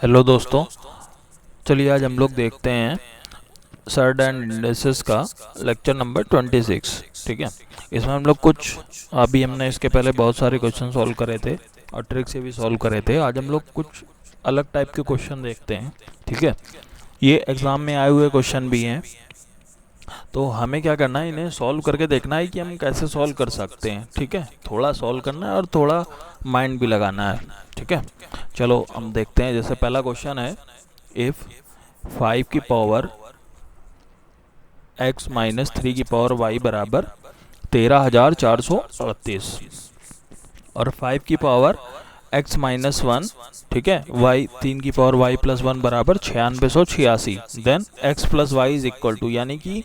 Hello दोस्तों, चलिए आज हम लोग देखते हैं सर्ड एंड इंडेक्सेस का लेक्चर नंबर 26। ठीक है, इसमें हम लोग कुछ अभी हमने इसके पहले बहुत सारे क्वेश्चन सॉल्व करे थे और ट्रिक से भी सॉल्व करे थे। आज हम लोग कुछ अलग टाइप के क्वेश्चन देखते हैं। ठीक है, ये एग्ज़ाम में आए हुए क्वेश्चन भी हैं, तो हमें क्या करना है, इन्हें सॉल्व करके देखना है कि हम कैसे सॉल्व कर सकते हैं। ठीक है, थोड़ा सॉल्व करना है और थोड़ा माइंड भी लगाना है। ठीक है, चलो हम देखते हैं। जैसे पहला क्वेश्चन है, इफ़ 5 की पावर x माइनस 3 की पावर y बराबर 13,438 और 5 की पावर x माइनस 1, ठीक है, y 3 की पावर y प्लस 1 बराबर 9686, then x plus y is equal to, यानी कि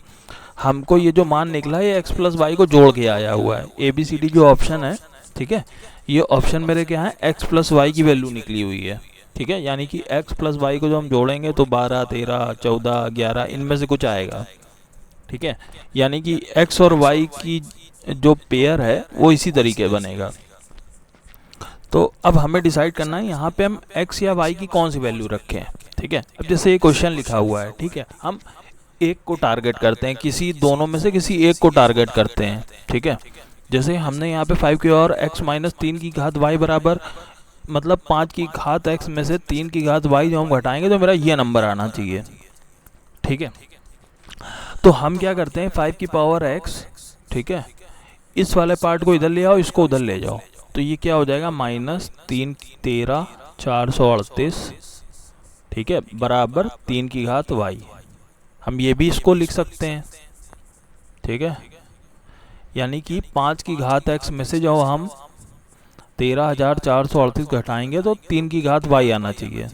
हमको ये जो मान निकला है ये x प्लस वाई को जोड़ के आया हुआ है। ए बी सी डी जो ऑप्शन है, ठीक है, ये ऑप्शन मेरे क्या है, x प्लस वाई की वैल्यू निकली हुई है। ठीक है, यानी कि x प्लस वाई को जो हम जोड़ेंगे तो 12, 13, 14, 11 इनमें से कुछ आएगा। ठीक है, यानी कि x और y की जो पेयर है वो इसी तरीके बनेगा। तो अब हमें डिसाइड करना है यहाँ पे हम x या y की कौन सी वैल्यू रखें। ठीक है, अब जैसे ये क्वेश्चन लिखा हुआ है, ठीक है, हम एक को टारगेट करते हैं, किसी दोनों में से किसी एक को टारगेट करते हैं। ठीक है, जैसे हमने यहाँ पे 5 की और x माइनस 3 की घात y बराबर, मतलब 5 की घात x में से 3 की घात y जो हम घटाएंगे तो मेरा ये नंबर आना चाहिए। ठीक है, तो हम क्या करते हैं, 5 की पावर x, ठीक है, इस वाले पार्ट को इधर ले आओ, इसको उधर ले जाओ, तो ये क्या हो जाएगा, माइनस 3 13,438, ठीक है, बराबर 3 की घात y। हम ये भी इसको लिख सकते हैं। ठीक है, यानी कि 5 की घात x में से जब हम 13,438 घटाएंगे तो 3 की घात y आना चाहिए।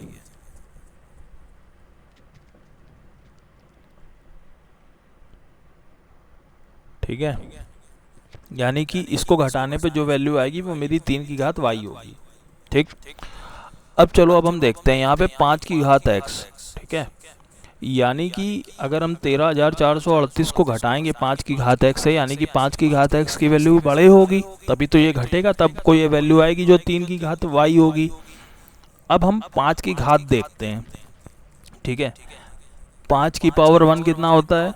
ठीक है, यानी कि इसको घटाने पे जो वैल्यू आएगी वो मेरी 3 की घात y होगी। ठीक, अब चलो अब हम देखते हैं यहाँ पे 5 की घात x। ठीक है, यानी कि अगर हम 13,438 को घटाएंगे 5 की घात x से, यानी कि 5 की घात x की वैल्यू बड़े होगी, तभी तो ये घटेगा, तब कोई ये वैल्यू आएगी जो 3 की घात y होगी। अब हम 5 की घात देखते हैं। ठीक है, 5 की पावर 1 कितना होता है,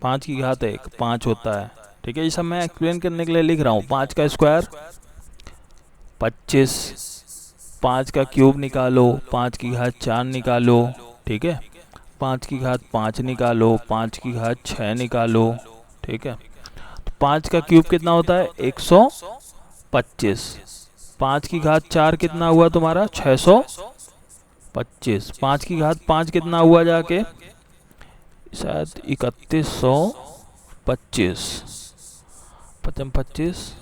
5 की घात 1 5 होता है। ठीक है, ये सब मैं एक्सप्लेन करने के लिए लिख रहा हूँ। 5 का स्क्वायर 25, 5 का क्यूब निकालो, 5 की घात 4 निकालो। ठीक है, 5 की घात 5 निकालो, 5 की घात 6 निकालो। ठीक है, तो 5 का क्यूब कितना होता है, 125। 5 की घात 4 कितना हुआ तुम्हारा, 625। 5 की घात 5 कितना हुआ जाके, शायद 3125, 25,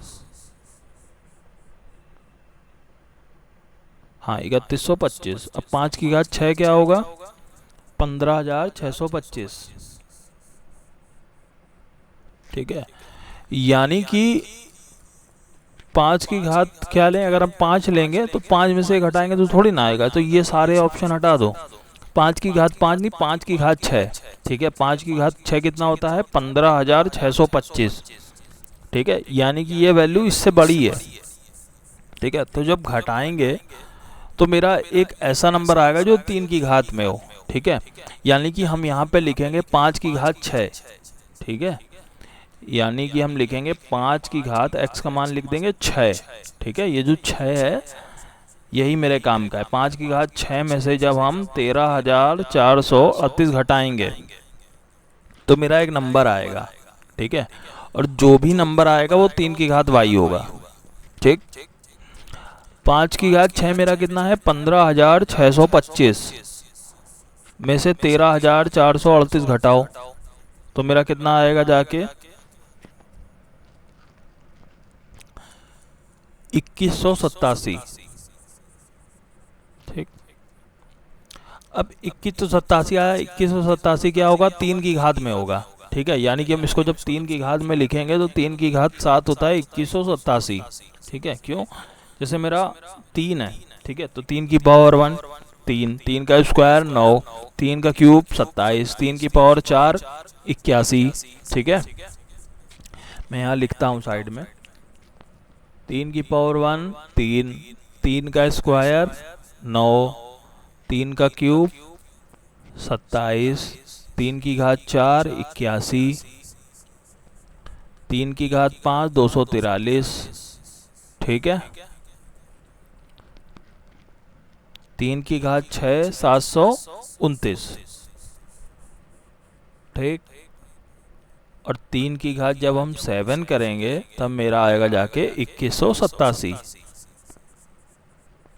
हाँ 3125। अब 5 की घात 6 क्या होगा, 15,625। ठीक है, यानी कि 5 की घात क्या लें, अगर हम 5 लेंगे तो 5 में से घटाएंगे तो थोड़ी ना आएगा, तो ये सारे ऑप्शन हटा दो। 5 की घात 5 नहीं, 5 की घात 6। ठीक है, 5 की घात 6 कितना होता है, 15,625। ठीक है, यानी कि ये वैल्यू इससे बड़ी है। ठीक है, तो जब घटाएंगे तो मेरा एक ऐसा नंबर आएगा जो 3 की घात में हो। ठीक है, यानी कि हम यहाँ पे लिखेंगे 5 की घात 6। ठीक है, यानी कि हम लिखेंगे 5 की घात x का मान लिख देंगे 6। ठीक है, ये जो 6 है यही मेरे काम का है। 5 की घात 6 में से जब हम 13,438 घटाएंगे तो मेरा एक नंबर आएगा। ठीक है, और जो भी नंबर आएगा वो 3 की घात y होगा। ठीक, 5 की घात 6 मेरा कितना है, 15,625 में से 13,438 घटाओ तो मेरा कितना आएगा जाके, 2187। ठीक, अब 2187 आया, 2187 क्या होगा, 3 की घात में होगा। ठीक है, यानी कि हम इसको जब 3 की घात में लिखेंगे तो 3 की घात 7 होता है 2187। ठीक है, क्यों, जैसे मेरा 3 है, ठीक है, तो 3 की पावर 1 3, 3 का स्क्वायर 9, 3 का क्यूब 27, 3 की पावर 4 81। ठीक है, मैं यहाँ लिखता हूँ साइड में, 3 की पावर 1 3, 3 का स्क्वायर 9, 3 का क्यूब 27, 3 की घात 4 81, 3 की घात 5 243, ठीक है। 3 की घात 6 729, ठीक। और 3 की घात जब हम 7 करेंगे तब मेरा आएगा जाके 2187,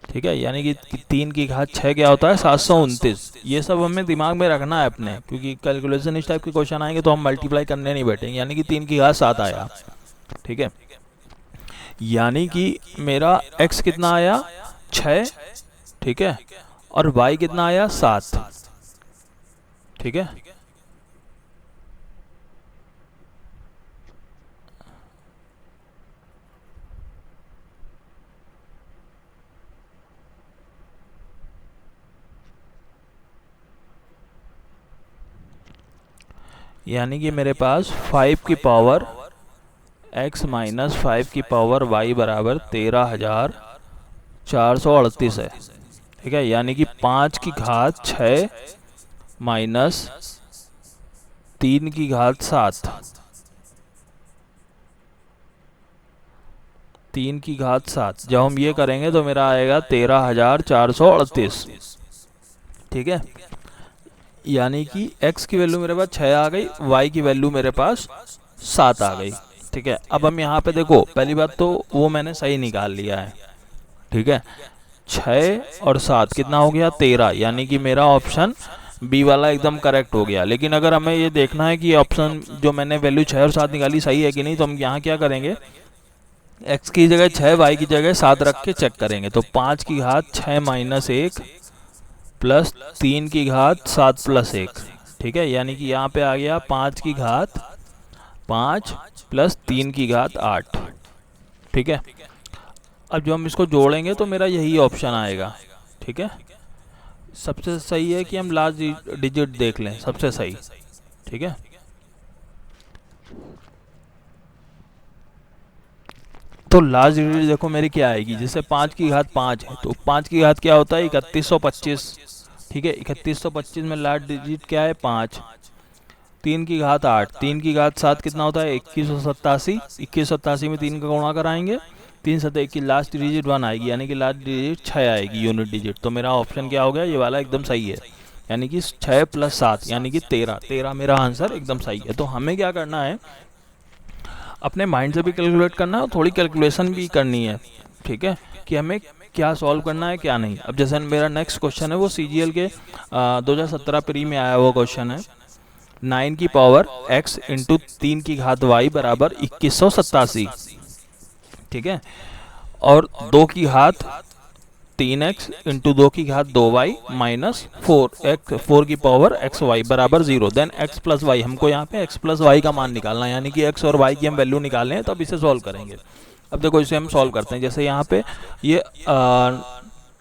ठीक है। यानी कि 3 की घात 6 क्या होता है 729। ये सब हमें दिमाग में रखना है अपने, क्योंकि कैलकुलेशन इस टाइप के क्वेश्चन आएंगे तो हम मल्टीप्लाई करने नहीं बैठेंगे। यानी कि 3 की घात 7 आया, ठीक है। यानी कि मेरा x कितना आया 6, ठीक है, और y कितना आया 7, ठीक है। यानी कि मेरे पास 5 की पावर x माइनस 5 की पावर y बराबर 13,438 है, ठीक है। यानी कि 5 की घात 6 माइनस 3 की घात 7, 3 की घात 7 जब हम ये करेंगे तो मेरा आएगा 13,438, ठीक है। यानी कि x की वैल्यू मेरे पास 6 आ गई, y की वैल्यू मेरे पास 7 आ गई, ठीक है। अब हम यहाँ पे देखो, पहली बात तो वो मैंने सही निकाल लिया है, ठीक है। 6 और 7 कितना हो गया 13, यानी कि मेरा ऑप्शन बी वाला एकदम करेक्ट हो गया। लेकिन अगर हमें ये देखना है कि ऑप्शन जो मैंने वैल्यू 6 और 7 निकाली सही है कि नहीं, तो हम यहाँ क्या करेंगे, x की जगह 6 y की जगह 7 रख के चेक करेंगे। तो 5 की घात 6 माइनस 1 प्लस 3 की घात 7 प्लस 1, ठीक है। यानी कि यहाँ पे आ गया 5 की घात 5 प्लस 3 की घात 8, ठीक है। अब जो हम इसको जोड़ेंगे तो मेरा यही ऑप्शन आएगा, ठीक है। सबसे सही है कि हम लास्ट डिजिट देख लें, सबसे सही, ठीक है। तो लास्ट डिजिट देखो मेरी क्या आएगी, जैसे 5 की घात 5 है तो 5 की घात क्या होता है 3125, ठीक है। 3125 में लास्ट डिजिट क्या है 5, 3 की घात 8, 3 की घात 7 कितना होता है 2187, 2187 में 3 का गुणा कराएंगे, 3 7 की लास्ट डिजिट 1 आएगी, यानी कि लास्ट डिजिट 6 आएगी यूनिट डिजिट। तो मेरा ऑप्शन क्या हो गया, ये वाला एकदम सही है, यानी कि 6 प्लस 7 यानी कि 13 मेरा आंसर एकदम सही है। तो हमें क्या करना है, अपने माइंड से भी कैलकुलेट करना है और थोड़ी कैलकुलेशन भी करनी है, ठीक है, कि हमें क्या सॉल्व करना है क्या नहीं। अब जैसे मेरा नेक्स्ट क्वेश्चन है वो CGL के 2017 प्री में आया हुआ क्वेश्चन है, 9 की पावर x इंटू 3 की घात y बराबर 2187, ठीक है। और 2 की घात 3x इंटू 2 की घात 2y माइनस 4 की पावर एक्स वाई बराबर 0, देन x प्लस वाई, हमको यहाँ पे x प्लस वाई का मान निकालना है, यानी कि x और y की हम वैल्यू निकालें हैं, तब इसे सॉल्व करेंगे। अब देखो इसे हम सॉल्व करते हैं। जैसे यहाँ पे ये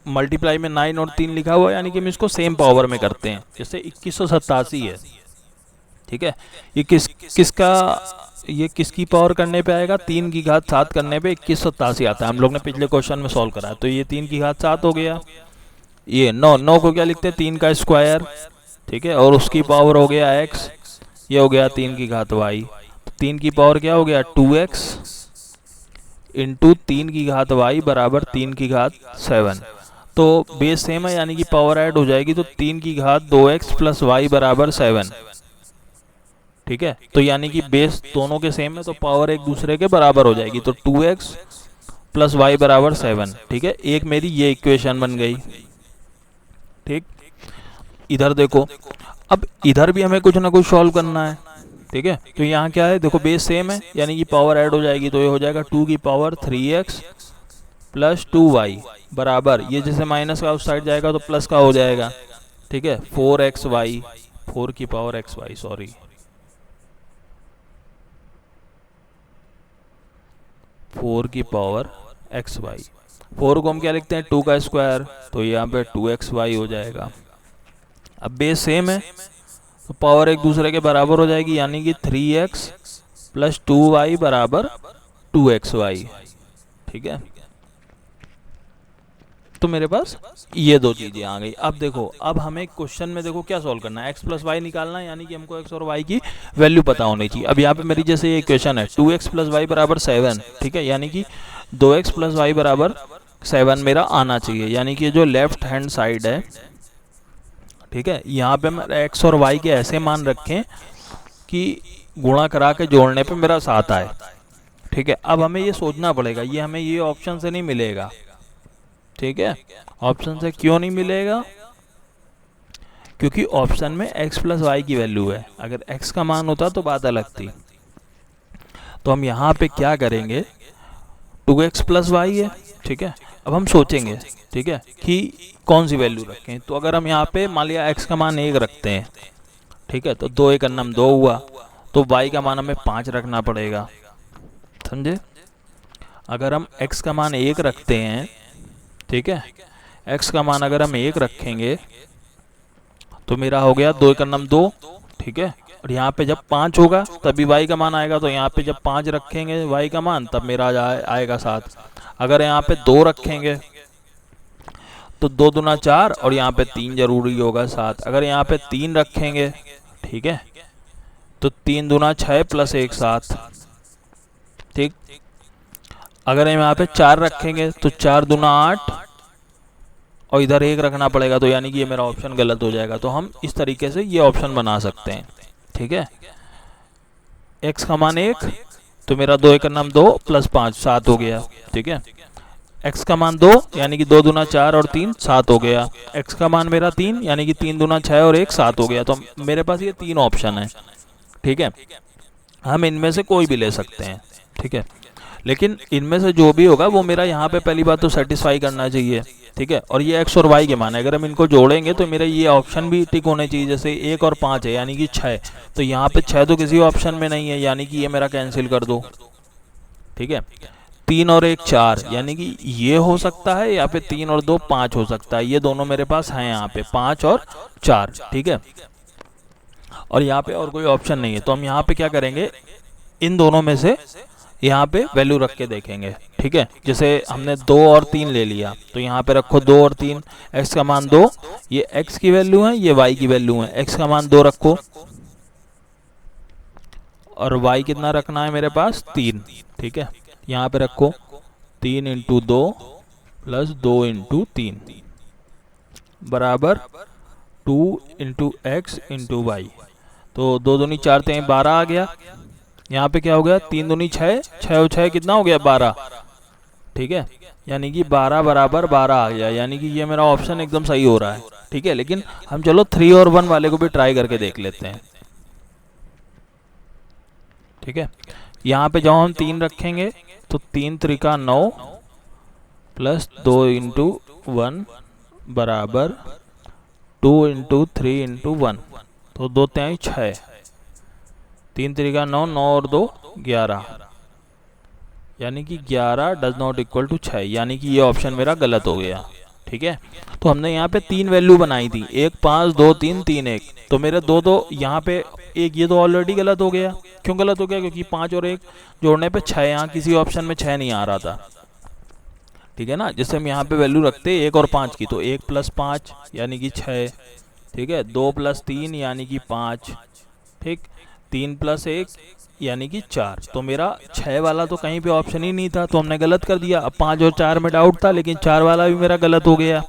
मल्टीप्लाई में 9 और 3 लिखा हुआ है, यानी कि हम इसको सेम पावर में करते हैं। जैसे 2187 है, ठीक है, ये ये किसकी पावर करने पे आएगा, 3 की घात 7 करने पे 2187 आता है, हम लोग ने पिछले क्वेश्चन में सॉल्व करा है। तो ये 3 की घात 7 हो गया, ये 9 को क्या लिखते हैं 3 का स्क्वायर, ठीक है, और उसकी पावर हो गया x, ये हो गया 3 की घात y, 3 की पावर क्या हो गया 2x इंटू 3 की घात y बराबर 3 की घात 7। तो बेस सेम है, यानी कि पावर ऐड हो जाएगी, तो 3 की घात 2x प्लस y बराबर 7, ठीक है। तो यानी कि बेस दोनों के सेम है तो पावर एक दूसरे के बराबर हो जाएगी, तो 2x प्लस y बराबर 7, ठीक है। एक मेरी ये इक्वेशन बन गई, ठीक। इधर देखो, अब इधर भी हमें कुछ ना कुछ सॉल्व करना है, ठीक है। तो यहाँ क्या है देखो, बेस सेम है, यानी कि पावर ऐड हो जाएगी, तो ये हो जाएगा 2 की पावर 3x प्लस 2y बराबर, ये जैसे माइनस का उस साइड जाएगा तो प्लस का हो जाएगा, ठीक है, 4xy, 4 की पावर xy, सॉरी 4 की पावर xy, 4 को हम क्या लिखते हैं 2 का स्क्वायर, तो यहाँ पे 2xy हो जाएगा। अब बेस सेम है तो पावर एक दूसरे के बराबर हो जाएगी, यानी कि 3x प्लस 2y बराबर 2xy, ठीक है, तो मेरे पास ये दो चीज़ें आ गई। अब देखो, अब हमें क्वेश्चन में देखो क्या सॉल्व करना है, एक्स प्लस वाई निकालना है, यानी कि हमको एक्स और वाई की वैल्यू पता होनी चाहिए। अब यहाँ पे मेरी जैसे ये इक्वेशन है 2x प्लस वाई बराबर 7, ठीक है, यानी कि 2x प्लस वाई बराबर 7 मेरा आना चाहिए, यानी कि जो लेफ्ट हैंड साइड है, ठीक है, यहाँ पे मैं एक्स और वाई के ऐसे मान रखें कि गुणा करा के जोड़ने पे मेरा 7 आए, ठीक है। अब हमें ये सोचना पड़ेगा, ये हमें ये ऑप्शन से नहीं मिलेगा, ठीक है। ऑप्शन से क्यों नहीं मिलेगा? क्योंकि ऑप्शन में x प्लस वाई की वैल्यू है, अगर x का मान होता तो बात अलग थी। तो हम यहाँ पे क्या करेंगे, 2x प्लस वाई है, ठीक है। अब हम सोचेंगे, ठीक है, कि कौन सी वैल्यू रखें। तो अगर हम यहाँ पे मान लिया x का मान 1 रखते हैं, ठीक है, तो 2 1 अन्नम 2 हुआ, तो y का मान हमें 5 रखना पड़ेगा, समझे। अगर हम x का मान 1 रखते हैं, ठीक है, x का मान अगर हम 1 रखेंगे तो मेरा हो गया 2 1 अन्नम 2, ठीक है। और यहाँ पे जब 5 होगा तभी y का मान आएगा, तो यहाँ पे जब 5 रखेंगे y का मान तब मेरा आएगा 7। अगर यहाँ पे 2 रखेंगे तो 2 दूना 4 और यहाँ पे 3 जरूरी होगा 7। अगर यहाँ पे 3 रखेंगे, ठीक है, तो 3 दूना 6 प्लस 1 7, ठीक। अगर हम यहाँ पे 4 रखेंगे तो 4 दूना 8 और इधर 1 रखना पड़ेगा, तो यानी कि ये मेरा ऑप्शन गलत हो जाएगा। तो हम इस तरीके से ये ऑप्शन बना सकते हैं, ठीक है। x का मान 1, तो मेरा 2 1 अन्नम 2 प्लस 5 7 हो गया, ठीक है। x का मान 2, यानी कि 2 दूना 4 और 3 7 हो गया। x का मान मेरा 3, यानी कि 3 दूना 6 और 1 7 हो गया। तो मेरे पास ये 3 ऑप्शन है, ठीक है। हम इनमें से कोई भी ले सकते हैं, ठीक है, लेकिन इनमें से जो भी होगा वो मेरा यहाँ पे पहली बात तो सेटिस्फाई करना चाहिए, ठीक है। और ये x और y के मान है, अगर हम इनको जोड़ेंगे तो मेरा ये ऑप्शन भी टिक होने चाहिए। जैसे 1 और 5 है, यानी कि 6, तो यहाँ पे 6 तो किसी ऑप्शन में नहीं है, यानी कि ये मेरा कैंसिल कर दो, ठीक है। 3 और 1 4, यानी कि ये हो सकता है, या फिर 3 और 2 5 हो सकता है। ये दोनों मेरे पास हैं यहाँ पे 5 और 4, ठीक है। और यहाँ पे और कोई ऑप्शन नहीं है, तो हम यहाँ पे क्या करेंगे, इन दोनों में से यहाँ पे वैल्यू रख के देखेंगे, ठीक है। जैसे हमने 2 और 3 ले लिया, तो यहाँ पे रखो 2 और 3, x का मान 2, ये x की वैल्यू है, ये y की वैल्यू है। x का मान 2 रखो और y कितना रखना है मेरे पास 3, ठीक है। यहाँ पे रखो 3 इंटू 2 प्लस 2 इंटू 3 बराबर 2 इंटू एक्स इंटू वाई। तो 2 दूनी 4 3 12 आ गया। यहाँ पे क्या हो गया, 3 दूनी 6, 6 और 6 कितना हो गया 12, ठीक है, यानी कि 12 बराबर 12 आ गया, यानी कि ये मेरा ऑप्शन एकदम सही हो रहा है, ठीक है। लेकिन हम चलो 3 और 1 वाले को भी ट्राई करके देख लेते हैं, ठीक है। यहाँ पे जब हम 3 रखेंगे तो 3 त्रिका 9 प्लस 2 इंटू 1 बराबर 2 इंटू 3 इंटू 1, तो 2 3 6, 3 त्रिका 9, 9 और 2 11, यानी कि 11 डज नॉट इक्वल टू 6, यानी कि ये ऑप्शन मेरा गलत हो गया, ठीक है। तो हमने यहाँ पे 3 वैल्यू बनाई थी, 1 5 2 3 3 1, तो मेरे 2 तो यहाँ पे एक ये तो ऑलरेडी गलत हो गया। क्यों गलत हो गया? क्योंकि 5 और 1 जोड़ने पे 6, यहाँ किसी ऑप्शन में 6 नहीं आ रहा था, ठीक है ना। जैसे हम यहाँ पे वैल्यू रखते 1 और 5 की, तो 1 प्लस 5 यानी कि 6, ठीक है, 2 प्लस 3 यानी कि 5, ठीक, 3 प्लस 1 यानी कि 4। तो मेरा 6 वाला तो कहीं पे ऑप्शन ही नहीं था, तो हमने गलत कर दिया। अब 5 और 4 में डाउट था, लेकिन 4 वाला भी मेरा गलत हो गया,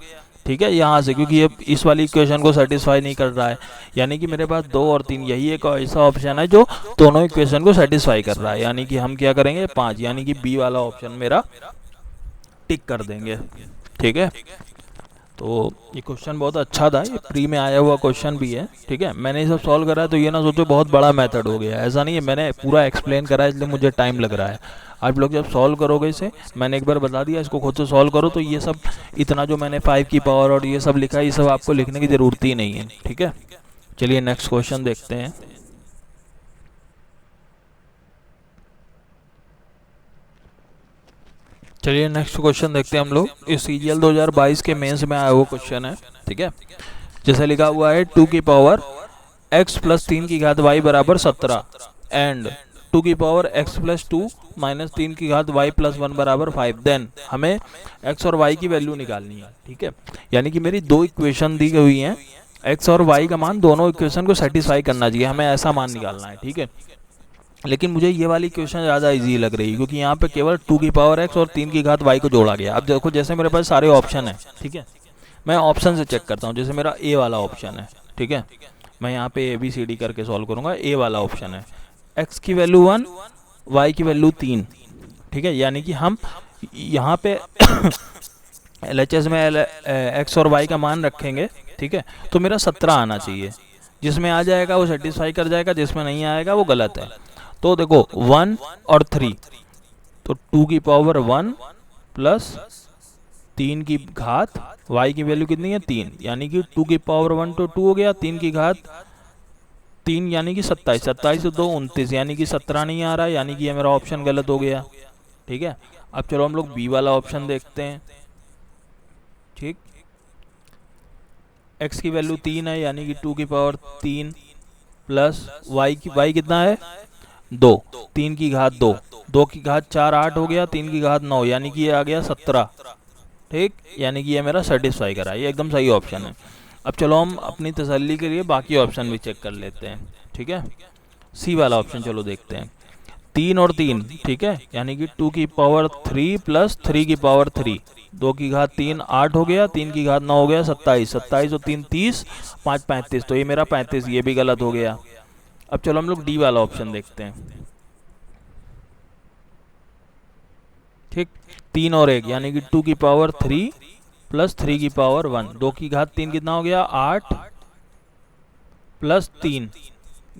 ठीक है, यहाँ से, क्योंकि ये इस वाली इक्वेशन को सेटिस्फाई नहीं कर रहा है। यानी कि मेरे पास 2 और 3 यही एक ऐसा ऑप्शन है जो दोनों इक्वेशन को सेटिस्फाई कर रहा है। यानी कि हम क्या करेंगे, 5, यानी कि बी वाला ऑप्शन मेरा टिक कर देंगे, ठीक है। तो ये क्वेश्चन बहुत अच्छा था, ये प्री में आया हुआ क्वेश्चन भी है, ठीक है। मैंने ये सब सॉल्व करा है, तो ये ना सोचो बहुत बड़ा मेथड हो गया, ऐसा नहीं है। मैंने पूरा एक्सप्लेन करा है, इसलिए मुझे टाइम लग रहा है। आप लोग जब सॉल्व करोगे इसे, मैंने एक बार बता दिया, इसको खुद से सॉल्व करो, तो ये सब इतना जो मैंने 5 की पावर और ये सब लिखा है, ये सब आपको लिखने की ज़रूरत ही नहीं है, ठीक है। चलिए नेक्स्ट क्वेश्चन देखते हैं। चलिए नेक्स्ट क्वेश्चन देखते हैं हम लोग। इस सीजीएल 2022 के मेंस में आया हुआ क्वेश्चन है, ठीक है। जैसे लिखा हुआ है 2 की पावर x प्लस 3 की घात y बराबर 17 एंड टू की पावर x प्लस 2 माइनस 3 की घात y प्लस 1 बराबर 5। देन हमें x और y की वैल्यू निकालनी है, ठीक है। यानी कि मेरी दो इक्वेशन दी हुई हैं, x और y का मान दोनों इक्वेशन को सेटिस्फाई करना चाहिए, हमें ऐसा मान निकालना है, ठीक है। लेकिन मुझे ये वाली इक्वेशन ज़्यादा इजी लग रही है क्योंकि यहाँ पे केवल 2 की पावर x और 3 की घात y को जोड़ा गया। अब देखो जैसे मेरे पास सारे ऑप्शन है, ठीक है, मैं ऑप्शन से चेक करता हूँ। जैसे मेरा ए वाला ऑप्शन है, ठीक है, मैं यहाँ पे ABCD करके सॉल्व करूँगा। ए वाला ऑप्शन है x की वैल्यू 1, y की वैल्यू 3, ठीक है। यानी कि हम यहाँ पे LHS में x और y का मान रखेंगे, ठीक है, तो मेरा 17 आना चाहिए। जिसमें आ जाएगा वो सेटिस्फाई कर जाएगा, जिसमें नहीं आएगा वो गलत है। तो देखो 1 और 3, तो 2 की पावर 1 प्लस 3 की घात y की वैल्यू कितनी है 3, यानी कि 2 की पावर 1 तो 2 हो गया, 3 की घात 3 यानी कि 27, 27 से 2 29, यानी कि 17 नहीं आ रहा है, यानी कि ये मेरा ऑप्शन गलत हो गया, ठीक है। अब चलो हम लोग बी वाला ऑप्शन देखते हैं, ठीक। x की वैल्यू 3 है, यानी कि 2 की पावर 3 प्लस y कितना है 2, 3 की घात 2, 2 की घात 4 8 हो गया, 3 की घात 9, यानी कि ये आ गया 17, ठीक। यानी कि ये मेरा सेटिस्फाई करा, ये एकदम सही ऑप्शन है। अब चलो हम अपनी तसल्ली के लिए बाकी ऑप्शन भी चेक कर लेते हैं, ठीक है। सी वाला ऑप्शन चलो देखते हैं, 3 और 3, ठीक है, यानी कि 2 की पावर 3 प्लस 3 की पावर 3, 2 की घात 3 8 हो गया, 3 की घात 9 हो गया 27, 27 और 3 30, 5 35, तो ये मेरा 35, ये भी गलत हो गया। अब चलो हम लोग डी वाला ऑप्शन देखते हैं, ठीक। 3 और 1, यानी कि 2 की पावर 3 प्लस 3 की पावर 1, 2 की घात 3 कितना हो गया 8 प्लस 3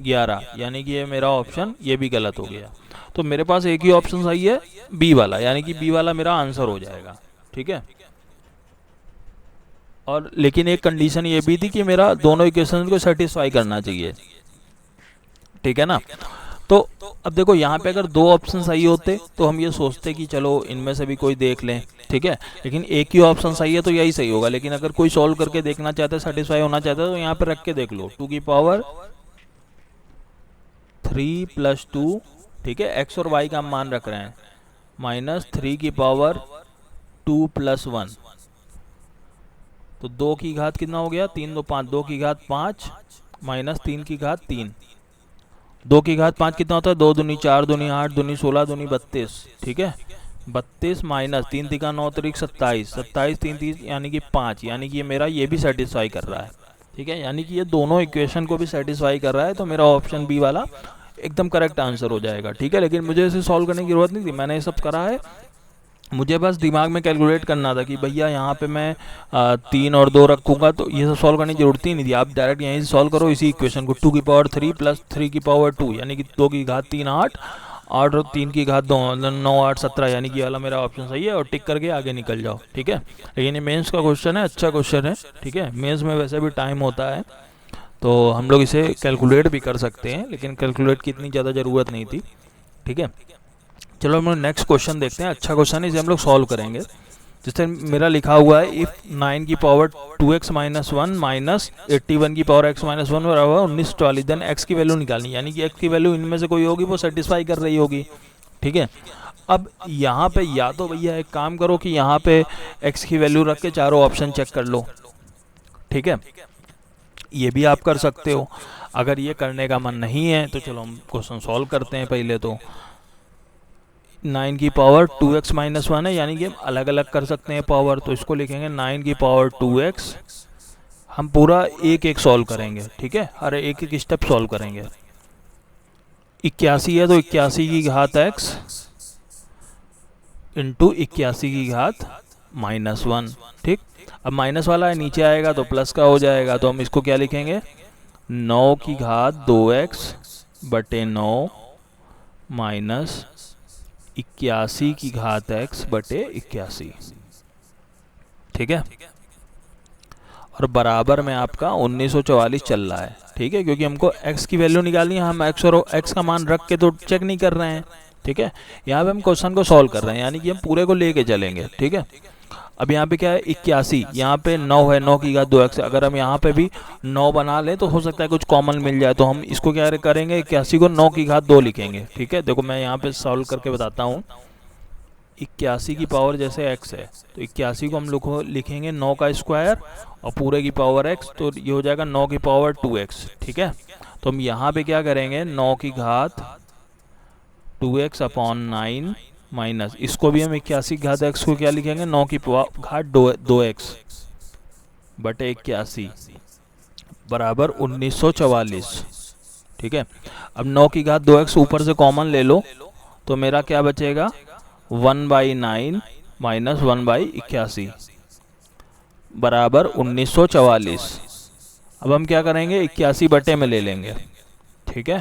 11, यानी कि ये मेरा ऑप्शन ये भी गलत हो गया। तो मेरे पास एक ही ऑप्शन सही है, बी वाला, यानी कि बी वाला मेरा आंसर हो जाएगा, ठीक है। और लेकिन एक कंडीशन ये भी थी कि मेरा दोनों इक्वेशन को सेटिस्फाई करना चाहिए, ठीक है ना। तो अब देखो यहाँ पे अगर दो ऑप्शन सही होते तो हम ये सोचते कि चलो इनमें से भी कोई देख लें, ठीक है, लेकिन एक ही ऑप्शन सही है तो यही सही होगा। लेकिन अगर कोई सॉल्व करके देखना चाहता है, सेटिस्फाई होना चाहता है, तो यहाँ पे रख के देख लो, 2 की पावर 3 प्लस 2, ठीक है, एक्स और वाई का मान रख रहे हैं, माइनस 3 की पावर 2 प्लस 1, तो 2 की घात कितना हो गया 3 2 5, 2 की घात 5 माइनस 3 की घात 3, 2 की घात 5 कितना होता है 2 दूनी 4 दूनी 8 दूनी 16 दूनी 32, ठीक है, 32 माइनस 3 तिका 9 तरीक 27, 27 3 30 यानी कि 5, यानी कि ये मेरा ये भी सेटिस्फाई कर रहा है, ठीक है, यानी कि ये दोनों इक्वेशन को भी सेटिस्फाई कर रहा है। तो मेरा ऑप्शन बी वाला एकदम करेक्ट आंसर हो जाएगा, ठीक है। लेकिन मुझे इसे सॉल्व करने की जरूरत नहीं थी, मैंने ये सब करा है, मुझे बस दिमाग में कैलकुलेट करना था कि भैया यहाँ पे मैं 3 और 2 रखूँगा, तो ये सब सॉल्व करने की जरूरत ही नहीं थी। आप डायरेक्ट यहीं से सॉल्व करो इसी इक्वेशन को, 2 की पावर 3 प्लस 3 की पावर 2, यानी कि 2 की घात 3 8, 8 और 3 की घात 2 9 8 17, यानी कि ये वाला मेरा ऑप्शन सही है, और टिक करके आगे निकल जाओ, ठीक है। लेकिन ये मेंस का क्वेश्चन है, अच्छा क्वेश्चन है, ठीक है, मेंस में वैसे भी टाइम होता है तो हम लोग इसे कैलकुलेट भी कर सकते हैं, लेकिन कैलकुलेट की इतनी ज़्यादा ज़रूरत नहीं थी, ठीक है। चलो हम लोग नेक्स्ट क्वेश्चन देखते हैं, अच्छा क्वेश्चन है, इसे हम लोग सॉल्व करेंगे। जिससे मेरा लिखा हुआ है इफ़ 9 की पावर 2x माइनस 1 माइनस 81 की पावर x माइनस 1 बराबर 1940, देन x की वैल्यू निकालनी, यानी कि x की वैल्यू इनमें से कोई होगी वो सेटिस्फाई कर रही होगी, ठीक है। अब यहाँ पे या तो भैया एक काम करो कि यहाँ पे x की वैल्यू रख के चारों ऑप्शन चेक कर लो, ठीक है, ये भी आप कर सकते हो। अगर ये करने का मन नहीं है तो चलो हम क्वेश्चन सॉल्व करते हैं। पहले तो 9 की पावर 2x माइनस 1 है, यानी कि हम अलग अलग कर सकते हैं पावर, तो इसको लिखेंगे 9 की पावर 2x, हम पूरा एक एक सॉल्व करेंगे, ठीक है, हर एक एक स्टेप सॉल्व करेंगे। 81 है तो 81 की घात x इंटू 81 की घात माइनस 1, ठीक। अब माइनस वाला है नीचे आएगा तो प्लस का हो जाएगा, तो हम इसको क्या लिखेंगे 9 की घात 2x बटे 9 माइनस 81 की घात x बटे 81, ठीक है, और बराबर में आपका 1944 चल रहा है, ठीक है, क्योंकि हमको x की वैल्यू निकालनी है, हम x और x का मान रख के तो चेक नहीं कर रहे हैं, ठीक है, यहाँ पे हम क्वेश्चन को सॉल्व कर रहे हैं, यानी कि हम पूरे को लेके चलेंगे, ठीक है। अब यहाँ पे क्या है 81, यहाँ पे 9 है, 9 की घात 2x। अगर हम यहाँ पे भी 9 बना लें तो हो सकता है कुछ कॉमन मिल जाए, तो हम इसको क्या करेंगे 81 को 9 की घात 2 लिखेंगे। ठीक है, देखो मैं यहाँ पे सॉल्व करके बताता हूँ। 81 की पावर जैसे x है तो 81 को हम लिखेंगे 9 का स्क्वायर और पूरे की पावर x, तो ये हो जाएगा 9 की पावर 2x। ठीक है, तो हम यहाँ पे क्या करेंगे 9 की घात 2x अपॉन 9 माइनस, इसको भी हम 81 की घात x को क्या लिखेंगे 9 की घात 2x बटे 81 बराबर 1944। ठीक है, अब 9 की घात 2x ऊपर से कॉमन ले लो तो मेरा क्या बचेगा 1/9 माइनस 1/81 बराबर 1944। अब हम क्या करेंगे 81 बटे में ले लेंगे। ठीक है,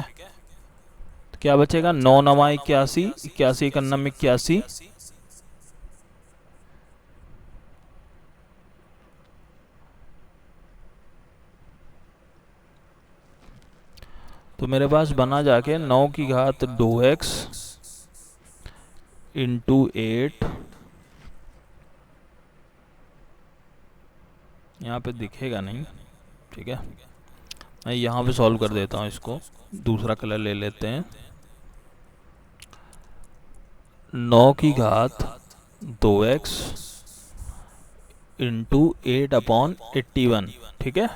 तो क्या बचेगा 9 9 81, 81 का 9 81, तो मेरे पास बना जाके 9 की घात 2x इंटू 8, यहाँ पे दिखेगा नहीं। ठीक है, मैं यहाँ पे सॉल्व कर देता हूँ इसको, दूसरा कलर ले लेते हैं। 9 की घात 2x इंटू 8 अपॉन 81, ठीक है,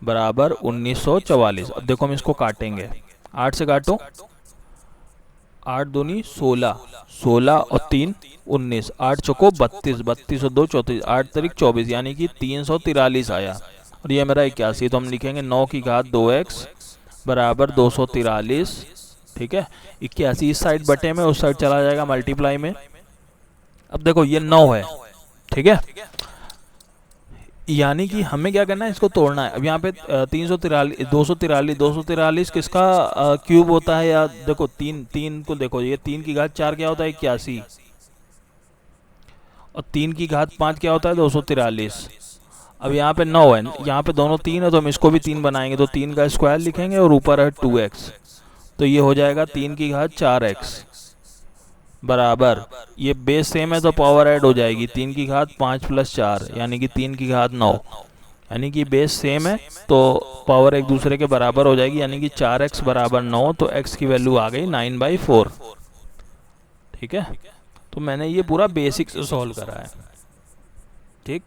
बराबर 1944। अब देखो हम इसको काटेंगे, 8 से काटो, 8 दूनी 16, 16 और 3 19, 8 चौको 32, 32 और 2 34, 8 तारीख 24, यानी कि 343 आया। और ये मेरा 81, तो हम लिखेंगे 9 की घात 2x बराबर 243। ठीक है, 81 इस साइड बटे में, उस साइड चला जाएगा मल्टीप्लाई में। अब देखो ये 9 है। ठीक है, यानी कि हमें क्या करना है इसको तोड़ना है। अब यहाँ पे 243 किसका क्यूब होता है या देखो 3 को देखो, ये 3 की घात 4 क्या होता है 81 और 3 की घात 5 क्या होता है 243। अब यहाँ पे 9 है, यहाँ पे दोनों 3 है तो हम इसको भी 3 बनाएंगे, तो 3 का स्क्वायर लिखेंगे और ऊपर है 2x, तो ये हो जाएगा 3 की घात 4x बराबर, ये बेस सेम है तो पावर ऐड हो जाएगी, 3 की घात 5 + 4 यानी कि 3 की घात 9, यानी कि बेस सेम है तो पावर एक दूसरे के बराबर हो जाएगी, यानी कि 4x बराबर 9, तो x की वैल्यू आ गई 9/4। ठीक है, तो मैंने ये पूरा बेसिक से सॉल्व करा है। ठीक,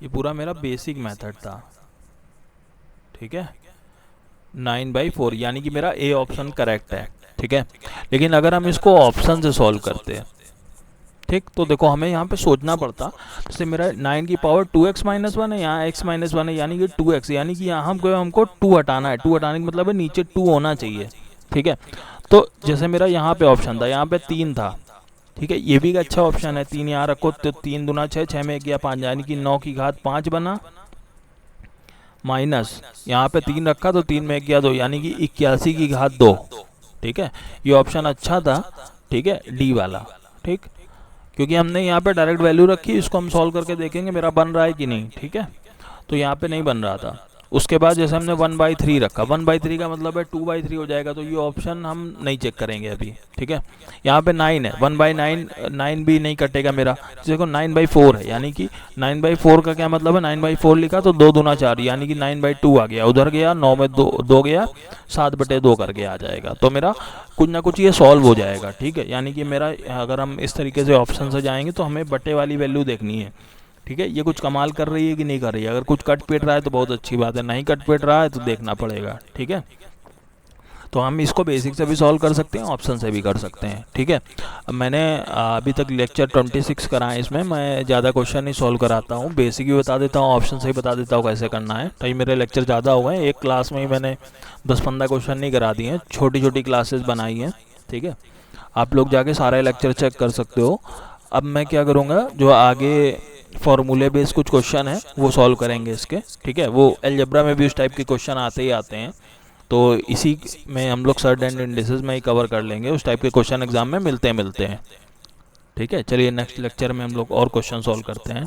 ये पूरा मेरा बेसिक मेथड था। ठीक है, 9/4 यानी कि मेरा ए ऑप्शन करेक्ट है। ठीक है, लेकिन अगर हम इसको ऑप्शन से सॉल्व करते हैं, ठीक, तो देखो हमें यहाँ पे सोचना पड़ता, जैसे मेरा 9 की पावर 2x - 1 है, यहाँ x - 1 है यानी कि 2x, यानी कि यहाँ हमको 2 हटाना है। 2 हटाने का मतलब है नीचे 2 होना चाहिए। ठीक है, तो जैसे मेरा यहाँ पे ऑप्शन था, यहाँ पे 3 था। ठीक है, ये भी एक अच्छा ऑप्शन है, 3 यहाँ रखो तो 3 दूना 6, 6 में 1 गया 5, यानी कि 9 की घात 5 बना, माइनस यहाँ पे 3 रखा तो 3 में 1 गया 2, यानी कि 81 की घात 2। ठीक है, ये ऑप्शन अच्छा था। ठीक है, डी वाला। ठीक, क्योंकि हमने यहाँ पे डायरेक्ट वैल्यू रखी, इसको हम सॉल्व करके देखेंगे मेरा बन रहा है कि नहीं। ठीक है, तो यहाँ पे नहीं बन रहा था। उसके बाद जैसे हमने 1/3 रखा, 1/3 का मतलब है 2/3 हो जाएगा, तो ये ऑप्शन हम नहीं चेक करेंगे अभी। ठीक है, यहाँ पे 9 है, 1/9, 9 भी नहीं कटेगा मेरा। देखो 9/4 है, यानी कि 9/4 का क्या मतलब है, 9/4 लिखा तो 2 दूना 4, यानी कि 9/2 आ गया, उधर गया 9 में 2 गया, 7/2 करके आ जाएगा, तो मेरा कुछ ना कुछ ये सॉल्व हो जाएगा। ठीक है, यानी कि मेरा अगर हम इस तरीके से ऑप्शन से जाएंगे तो हमें बटे वाली वैल्यू देखनी है। ठीक है, ये कुछ कमाल कर रही है कि नहीं कर रही है, अगर कुछ कट पीट रहा है तो बहुत अच्छी बात है, नहीं कट पीट रहा है तो देखना पड़ेगा। ठीक है, तो हम इसको बेसिक से भी सॉल्व कर सकते हैं, ऑप्शन से भी कर सकते हैं। ठीक है, अब मैंने अभी तक लेक्चर 26 करा है, इसमें मैं ज़्यादा क्वेश्चन नहीं सॉल्व कराता हूँ, बेसिक भी बता देता हूँ, ऑप्शन से भी बता देता हूँ कैसे करना है। तो मेरे लेक्चर ज़्यादा हो गए, एक क्लास में ही मैंने 10-15 क्वेश्चन नहीं करा दिए हैं, छोटी छोटी क्लासेस बनाई हैं। ठीक है, आप लोग जाके सारे लेक्चर चेक कर सकते हो। अब मैं क्या करूँगा, जो आगे फॉर्मूले बेस कुछ क्वेश्चन है वो सॉल्व करेंगे इसके। ठीक है, वो अलजेब्रा में भी उस टाइप के क्वेश्चन आते ही आते हैं, तो इसी में हम लोग सर्ट एंड इंडिसेस में ही कवर कर लेंगे, उस टाइप के क्वेश्चन एग्जाम में मिलते हैं। ठीक है, चलिए नेक्स्ट लेक्चर में हम लोग और क्वेश्चन सॉल्व करते हैं।